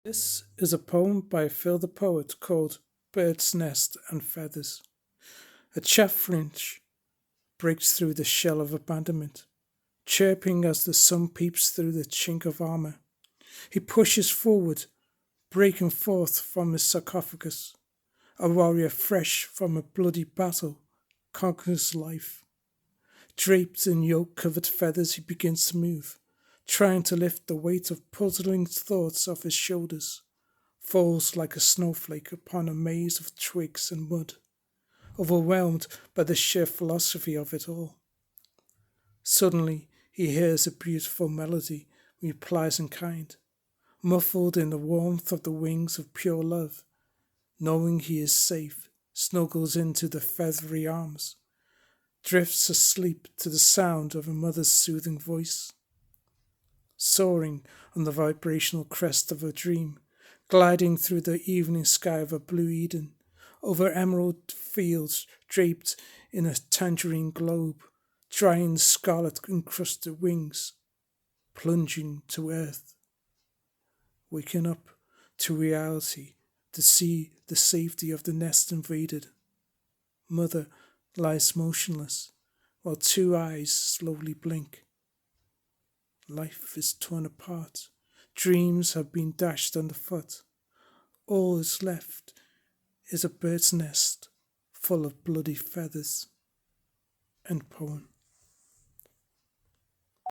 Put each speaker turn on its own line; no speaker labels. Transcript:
This is a poem by Philthepoet called Bird's Nest and Feathers. A chaffinch breaks through the shell of abandonment, chirping as the sun peeps through the chink of armor. He pushes forward, breaking forth from his sarcophagus. A warrior fresh from a bloody battle conquers life. Draped in yoke-covered feathers, he begins to move, trying to lift the weight of puzzling thoughts off his shoulders. Falls like a snowflake upon a maze of twigs and mud, overwhelmed by the sheer philosophy of it all. Suddenly, he hears a beautiful melody, replies in kind, muffled in the warmth of the wings of pure love. Knowing he is safe, snuggles into the feathery arms, drifts asleep to the sound of a mother's soothing voice. Soaring on the vibrational crest of a dream, gliding through the evening sky of a blue Eden, over emerald fields draped in a tangerine globe, drying scarlet encrusted wings, plunging to earth, waking up to reality to see the safety of the nest invaded. Mother lies motionless, while two eyes slowly blink. Life is torn apart. Dreams have been dashed underfoot. All is left is a bird's nest full of bloody feathers. End poem.